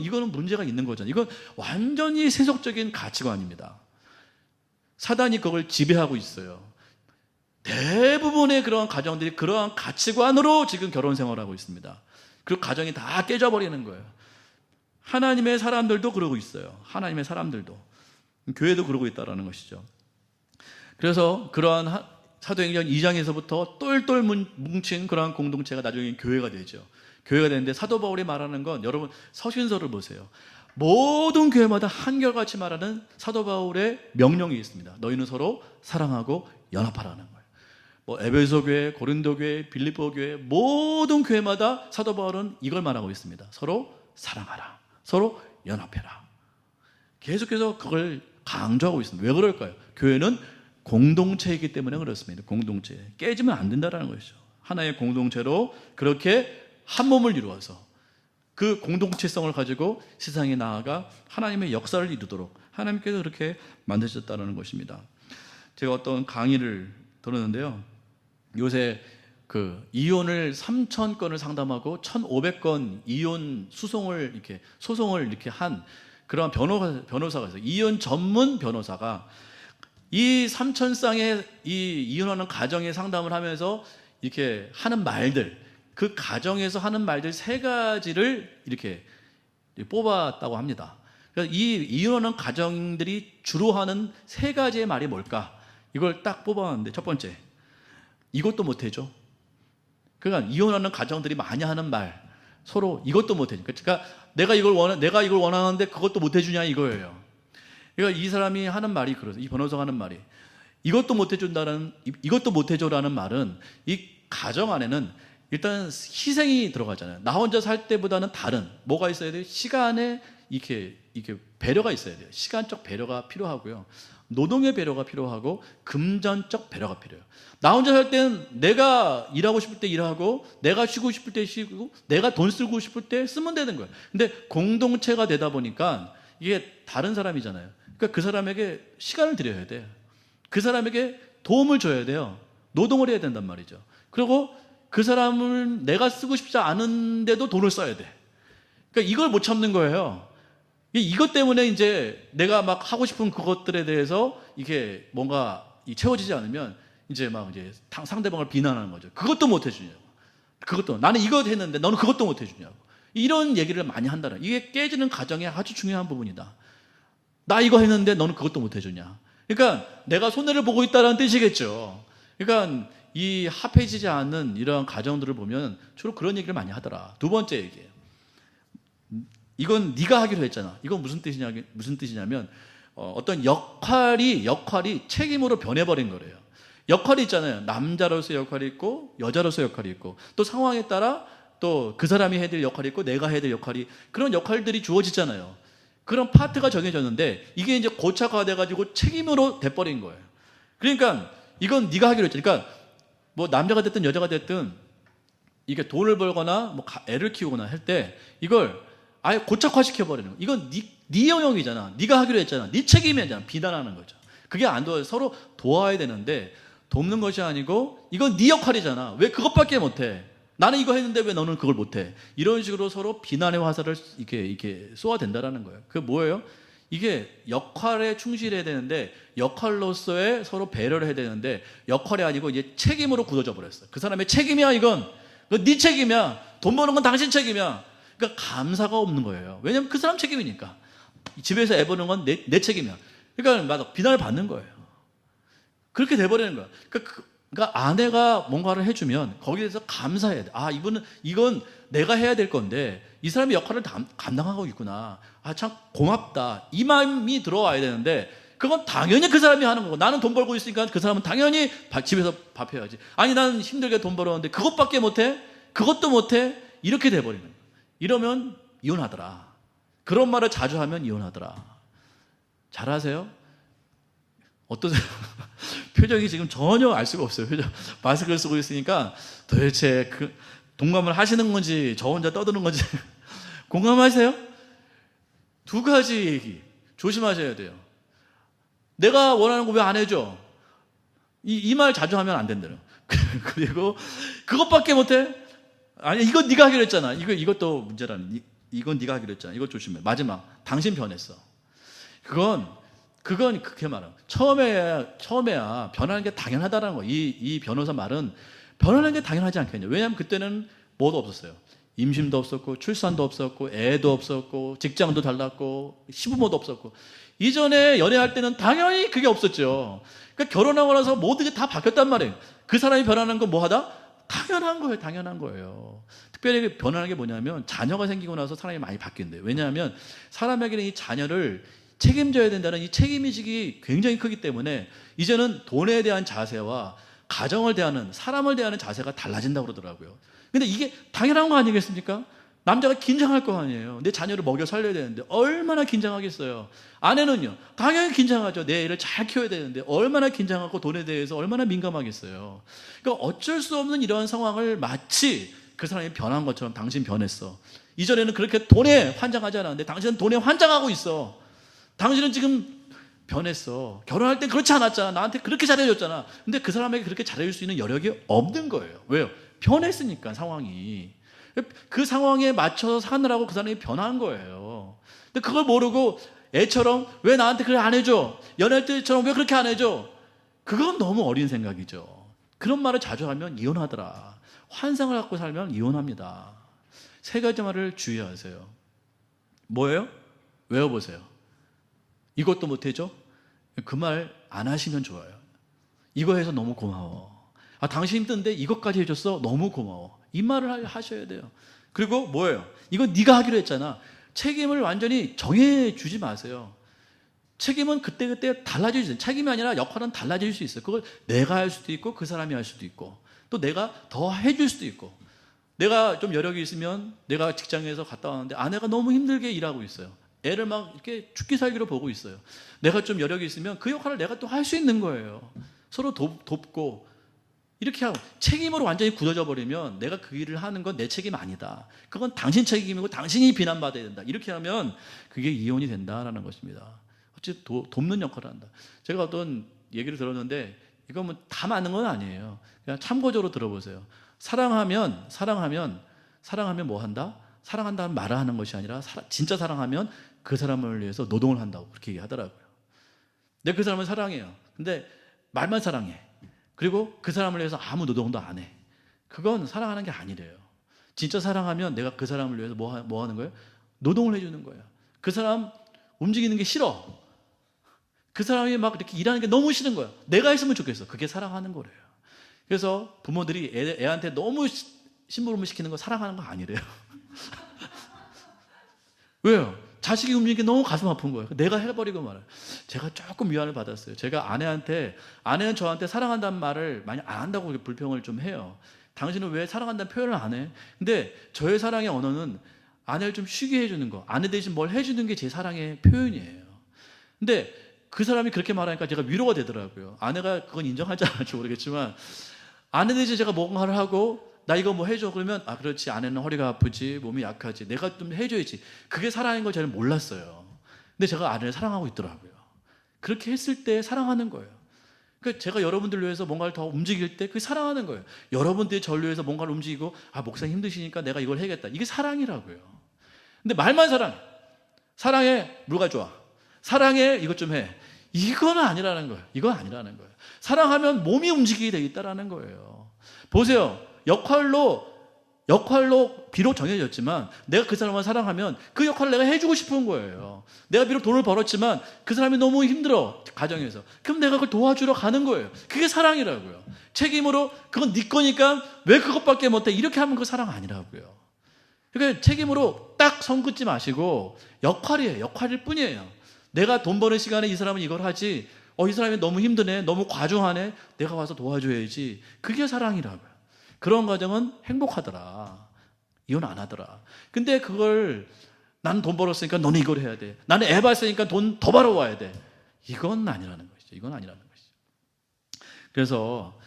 이거는 문제가 있는 거잖아요. 이건 완전히 세속적인 가치관입니다. 사단이 그걸 지배하고 있어요. 대부분의 그런 가정들이 그러한 가치관으로 지금 결혼 생활을 하고 있습니다. 그리고 가정이 다 깨져버리는 거예요. 하나님의 사람들도 그러고 있어요. 하나님의 사람들도. 교회도 그러고 있다는 것이죠. 그래서 그러한 사도행전 2장에서부터 똘똘 뭉친 그러한 공동체가 나중에 교회가 되죠. 교회가 되는데 사도 바울이 말하는 건 여러분 서신서를 보세요. 모든 교회마다 한결같이 말하는 사도 바울의 명령이 있습니다. 너희는 서로 사랑하고 연합하라는 거예요. 뭐 에베소 교회, 고린도 교회, 빌립보 교회 모든 교회마다 사도 바울은 이걸 말하고 있습니다. 서로 사랑하라. 서로 연합해라. 계속해서 그걸 강조하고 있습니다. 왜 그럴까요? 교회는 공동체이기 때문에 그렇습니다. 공동체. 깨지면 안 된다는 것이죠. 하나의 공동체로 그렇게 한 몸을 이루어서 그 공동체성을 가지고 세상에 나아가 하나님의 역사를 이루도록 하나님께서 그렇게 만드셨다는 것입니다. 제가 어떤 강의를 들었는데요. 요새 이혼을 3,000건을 상담하고 1,500건 이혼 소송을 이렇게 한 그런 변호사가 있어요. 이혼 전문 변호사가 이 3,000쌍의 이 이혼하는 가정의 상담을 하면서 이렇게 하는 말들, 그 가정에서 하는 말들 3가지를 이렇게 뽑았다고 합니다. 그래서 이 이혼하는 가정들이 주로 하는 3가지의 말이 뭘까? 이걸 딱 뽑아왔는데 첫 번째, 이것도 못해줘. 그러니까 이혼하는 가정들이 많이 하는 말, 서로 이것도 못해줘. 그러니까 내가 이걸 원하는데 그것도 못해주냐 이거예요. 그러니까 이 사람이 하는 말이 그러세요. 이 변호사가 하는 말이 이것도 못 해준다는, 이것도 못 해줘라는 말은 이 가정 안에는 일단 희생이 들어가잖아요. 나 혼자 살 때보다는 다른 뭐가 있어야 돼요? 시간에 이렇게 배려가 있어야 돼요. 시간적 배려가 필요하고요. 노동의 배려가 필요하고 금전적 배려가 필요해요. 나 혼자 살 때는 내가 일하고 싶을 때 일하고 내가 쉬고 싶을 때 쉬고 내가 돈 쓰고 싶을 때 쓰면 되는 거예요. 근데 공동체가 되다 보니까 이게 다른 사람이잖아요. 그러니까 그 사람에게 시간을 드려야 돼요. 그 사람에게 도움을 줘야 돼요. 노동을 해야 된단 말이죠. 그리고 그 사람을 내가 쓰고 싶지 않은데도 돈을 써야 돼. 그러니까 이걸 못 참는 거예요. 이것 때문에 이제 내가 막 하고 싶은 그것들에 대해서 이게 뭔가 채워지지 않으면 이제 막 이제 상대방을 비난하는 거죠. 그것도 못 해주냐고. 그것도 나는 이거 했는데 너는 그것도 못 해주냐고. 이런 얘기를 많이 한다는. 이게 깨지는 가정의 아주 중요한 부분이다. 나 이거 했는데 너는 그것도 못 해주냐. 그러니까 내가 손해를 보고 있다는 뜻이겠죠. 그러니까 이 합해지지 않는 이러한 가정들을 보면 주로 그런 얘기를 많이 하더라. 두 번째 얘기예요. 이건 네가 하기로 했잖아. 이건 무슨 뜻이냐면 어떤 역할이 책임으로 변해버린 거래요. 역할이 있잖아요. 남자로서의 역할이 있고 여자로서의 역할이 있고 또 상황에 따라 또 그 사람이 해야 될 역할이 있고 내가 해야 될 역할이 그런 역할들이 주어지잖아요. 그런 파트가 정해졌는데 이게 이제 고착화돼가지고 책임으로 돼버린 거예요. 그러니까 이건 네가 하기로 했죠. 그러니까 뭐 남자가 됐든 여자가 됐든 이게 돈을 벌거나 뭐 애를 키우거나 할 때 이걸 아예 고착화시켜버리는 거예요. 이건 네 영역이잖아. 네가 하기로 했잖아. 네 책임이잖아. 비난하는 거죠. 그게 안 도와요. 서로 도와야 되는데 돕는 것이 아니고 이건 네 역할이잖아. 왜 그것밖에 못해? 나는 이거 했는데 왜 너는 그걸 못해? 이런 식으로 서로 비난의 화살을 이렇게 쏘아댄다라는 거예요. 그게 뭐예요? 이게 역할에 충실해야 되는데 역할로서의 서로 배려를 해야 되는데 역할이 아니고 이제 책임으로 굳어져 버렸어요. 그 사람의 책임이야 이건. 네 책임이야. 돈 버는 건 당신 책임이야. 그러니까 감사가 없는 거예요. 왜냐하면 그 사람 책임이니까. 집에서 애 버는 건 내 책임이야. 그러니까 비난을 받는 거예요. 그렇게 돼버리는 거야. 그러니까 아내가 뭔가를 해주면 거기에 대해서 감사해야 돼. 아, 이건 내가 해야 될 건데 이 사람이 역할을 감당하고 있구나. 아, 참 고맙다. 이 마음이 들어와야 되는데 그건 당연히 그 사람이 하는 거고 나는 돈 벌고 있으니까 그 사람은 당연히 집에서 밥 해야지. 아니 나는 힘들게 돈 벌었는데 그것밖에 못해? 그것도 못해? 이렇게 돼버리는 거야. 이러면 이혼하더라. 그런 말을 자주 하면 이혼하더라. 잘하세요? 어떠세요? 표정이 지금 전혀 알 수가 없어요. 표정. 마스크를 쓰고 있으니까 도대체 동감을 하시는 건지 저 혼자 떠드는 건지 공감하세요? 두 가지 얘기 조심하셔야 돼요. 내가 원하는 거 왜 안 해줘? 이 말 자주 하면 안 된대요. 그리고 그것밖에 못해? 아니 이건 네가 하기로 했잖아. 이것도 문제라는. 이건 네가 하기로 했잖아. 이것 조심해. 마지막 당신 변했어. 그건 그렇게 말하면 처음에야 변하는 게 당연하다는 거예요. 이 변호사 말은 변하는 게 당연하지 않겠냐. 왜냐하면 그때는 뭐도 없었어요. 임신도 없었고 출산도 없었고 애도 없었고 직장도 달랐고 시부모도 없었고 이전에 연애할 때는 당연히 그게 없었죠. 그러니까 결혼하고 나서 모든 게 다 바뀌었단 말이에요. 그 사람이 변하는 건 뭐하다? 당연한 거예요. 특별히 변하는 게 뭐냐면 자녀가 생기고 나서 사람이 많이 바뀐대요. 왜냐하면 사람에게는 이 자녀를 책임져야 된다는 이 책임의식이 굉장히 크기 때문에 이제는 돈에 대한 자세와 가정을 대하는 사람을 대하는 자세가 달라진다고 그러더라고요. 근데 이게 당연한 거 아니겠습니까? 남자가 긴장할 거 아니에요. 내 자녀를 먹여 살려야 되는데 얼마나 긴장하겠어요. 아내는요 당연히 긴장하죠. 내 애를 잘 키워야 되는데 얼마나 긴장하고 돈에 대해서 얼마나 민감하겠어요. 그러니까 어쩔 수 없는 이러한 상황을 마치 그 사람이 변한 것처럼 당신 변했어. 이전에는 그렇게 돈에 환장하지 않았는데 당신은 돈에 환장하고 있어. 당신은 지금 변했어. 결혼할 땐 그렇지 않았잖아. 나한테 그렇게 잘해줬잖아. 근데 그 사람에게 그렇게 잘해줄 수 있는 여력이 없는 거예요. 왜요? 변했으니까 상황이. 그 상황에 맞춰서 사느라고 그 사람이 변한 거예요. 근데 그걸 모르고 애처럼 왜 나한테 그렇게 안 해줘? 연애할 때처럼 왜 그렇게 안 해줘? 그건 너무 어린 생각이죠. 그런 말을 자주 하면 이혼하더라. 환상을 갖고 살면 이혼합니다. 세 가지 말을 주의하세요. 뭐예요? 외워보세요. 이것도 못해줘? 그 말 안 하시면 좋아요. 이거 해서 너무 고마워. 아, 당신 힘든데 이것까지 해줬어? 너무 고마워. 이 말을 하셔야 돼요. 그리고 뭐예요? 이건 네가 하기로 했잖아. 책임을 완전히 정해주지 마세요. 책임은 그때그때 달라질 수 있어요. 책임이 아니라 역할은 달라질 수 있어요. 그걸 내가 할 수도 있고 그 사람이 할 수도 있고 또 내가 더 해줄 수도 있고, 내가 좀 여력이 있으면 내가 직장에서 갔다 왔는데 아내가 너무 힘들게 일하고 있어요. 애를 막 이렇게 죽기 살기로 보고 있어요. 내가 좀 여력이 있으면 그 역할을 내가 또 할 수 있는 거예요. 서로 돕고 이렇게 하고, 책임으로 완전히 굳어져 버리면 내가 그 일을 하는 건 내 책임 아니다. 그건 당신 책임이고 당신이 비난받아야 된다. 이렇게 하면 그게 이혼이 된다라는 것입니다. 어찌 돕는 역할을 한다. 제가 어떤 얘기를 들었는데 이건 뭐 다 맞는 건 아니에요. 그냥 참고적으로 들어보세요. 사랑하면 뭐 한다? 사랑한다는 말을 하는 것이 아니라 진짜 사랑하면 그 사람을 위해서 노동을 한다고 그렇게 얘기하더라고요. 내가 그 사람을 사랑해요. 근데 말만 사랑해. 그리고 그 사람을 위해서 아무 노동도 안 해. 그건 사랑하는 게 아니래요. 진짜 사랑하면 내가 그 사람을 위해서 뭐 하는 거예요? 노동을 해주는 거예요. 그 사람 움직이는 게 싫어. 그 사람이 막 이렇게 일하는 게 너무 싫은 거예요. 내가 했으면 좋겠어. 그게 사랑하는 거래요. 그래서 부모들이 애한테 너무 심부름을 시키는 거 사랑하는 거 아니래요. 왜요? 자식이 움직이는 게 너무 가슴 아픈 거예요. 내가 해버리고 말아요. 제가 조금 위안을 받았어요. 제가 아내는 저한테 사랑한다는 말을 많이 안 한다고 불평을 좀 해요. 당신은 왜 사랑한다는 표현을 안 해? 근데 저의 사랑의 언어는 아내를 좀 쉬게 해주는 거, 아내 대신 뭘 해주는 게 제 사랑의 표현이에요. 근데 그 사람이 그렇게 말하니까 제가 위로가 되더라고요. 아내가 그건 인정하지 않을지 모르겠지만, 아내 대신 제가 뭔가를 하고 나 이거 뭐 해줘 그러면 그렇지, 아내는 허리가 아프지, 몸이 약하지, 내가 좀 해줘야지. 그게 사랑인 걸 저는 몰랐어요. 근데 제가 아내를 사랑하고 있더라고요. 그렇게 했을 때 사랑하는 거예요. 그러니까 제가 여러분들 위해서 뭔가를 더 움직일 때 그게 사랑하는 거예요. 여러분들이 저를 위해서 뭔가를 움직이고 목사님 힘드시니까 내가 이걸 해야겠다. 이게 사랑이라고요. 근데 말만 사랑해 뭐가 좋아, 사랑해 이것 좀 해, 이건 아니라는 거예요. 이건 아니라는 거예요. 사랑하면 몸이 움직이게 돼 있다라는 거예요. 보세요. 역할로 비록 정해졌지만 내가 그 사람을 사랑하면 그 역할을 내가 해주고 싶은 거예요. 내가 비록 돈을 벌었지만 그 사람이 너무 힘들어 가정에서, 그럼 내가 그걸 도와주러 가는 거예요. 그게 사랑이라고요. 책임으로 그건 네 거니까 왜 그것밖에 못해, 이렇게 하면 그 사랑 아니라고요. 그러니까 책임으로 딱 선 긋지 마시고 역할이에요. 역할일 뿐이에요. 내가 돈 버는 시간에 이 사람은 이걸 하지, 이 사람이 너무 힘드네, 너무 과중하네, 내가 와서 도와줘야지. 그게 사랑이라고요. 그런 가정은 행복하더라. 이혼 안 하더라. 근데 그걸 나는 돈 벌었으니까 너는 이걸 해야 돼, 나는 애 봤으니까 돈 더 벌어와야 돼, 이건 아니라는 것이죠. 이건 아니라는 것이죠. 그래서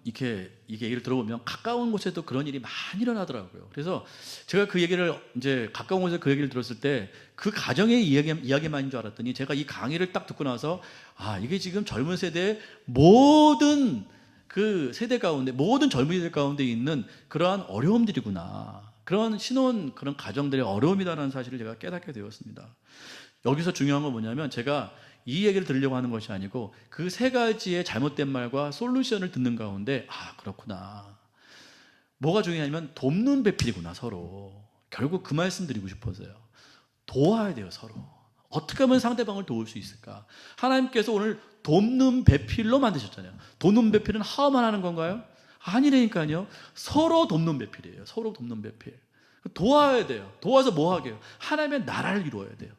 이렇게 얘기를 들어보면 가까운 곳에도 그런 일이 많이 일어나더라고요. 그래서 제가 그 얘기를 이제 가까운 곳에서 그 얘기를 들었을 때 그 가정의 이야기만인 줄 알았더니, 제가 이 강의를 딱 듣고 나서 이게 지금 젊은 세대의 모든 그 세대 가운데, 모든 젊은이들 가운데 있는 그러한 어려움들이구나, 그런 그런 가정들의 어려움이다라는 사실을 제가 깨닫게 되었습니다. 여기서 중요한 건 뭐냐면, 제가 이 얘기를 들으려고 하는 것이 아니고 그 세 가지의 잘못된 말과 솔루션을 듣는 가운데 그렇구나, 뭐가 중요하냐면 돕는 배필이구나. 서로 결국 그 말씀 드리고 싶어서요. 도와야 돼요. 서로 어떻게 하면 상대방을 도울 수 있을까? 하나님께서 오늘 돕는 배필로 만드셨잖아요. 돕는 배필은 하만 하는 건가요? 아니라니까요. 서로 돕는 배필이에요. 서로 돕는 배필. 도와야 돼요. 도와서 뭐 하게요? 하나님의 나라를 이루어야 돼요.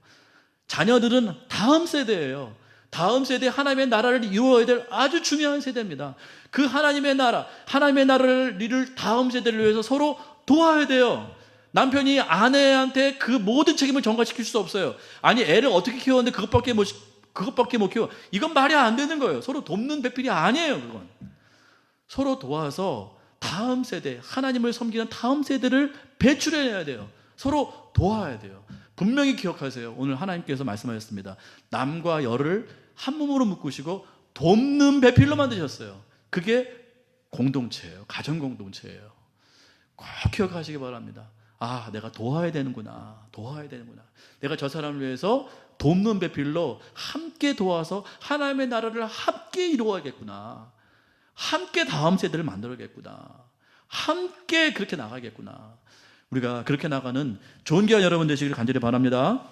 자녀들은 다음 세대예요. 다음 세대 하나님의 나라를 이루어야 될 아주 중요한 세대입니다. 그 하나님의 나라를 이룰 다음 세대를 위해서 서로 도와야 돼요. 남편이 아내한테 그 모든 책임을 전가시킬 수 없어요. 아니, 애를 어떻게 키웠는데 그것밖에 못 키워. 이건 말이 안 되는 거예요. 서로 돕는 배필이 아니에요. 그건 서로 도와서 다음 세대, 하나님을 섬기는 다음 세대를 배출해내야 돼요. 서로 도와야 돼요. 분명히 기억하세요. 오늘 하나님께서 말씀하셨습니다. 남과 여를 한 몸으로 묶으시고 돕는 배필로 만드셨어요. 그게 공동체예요. 가정 공동체예요. 꼭 기억하시기 바랍니다. 내가 도와야 되는구나. 내가 저 사람을 위해서 돕는 배필로 함께 도와서 하나님의 나라를 함께 이루어야겠구나. 함께 다음 세대를 만들어야겠구나. 함께 그렇게 나가겠구나. 우리가 그렇게 나가는 좋은 기한 여러분 되시길 간절히 바랍니다.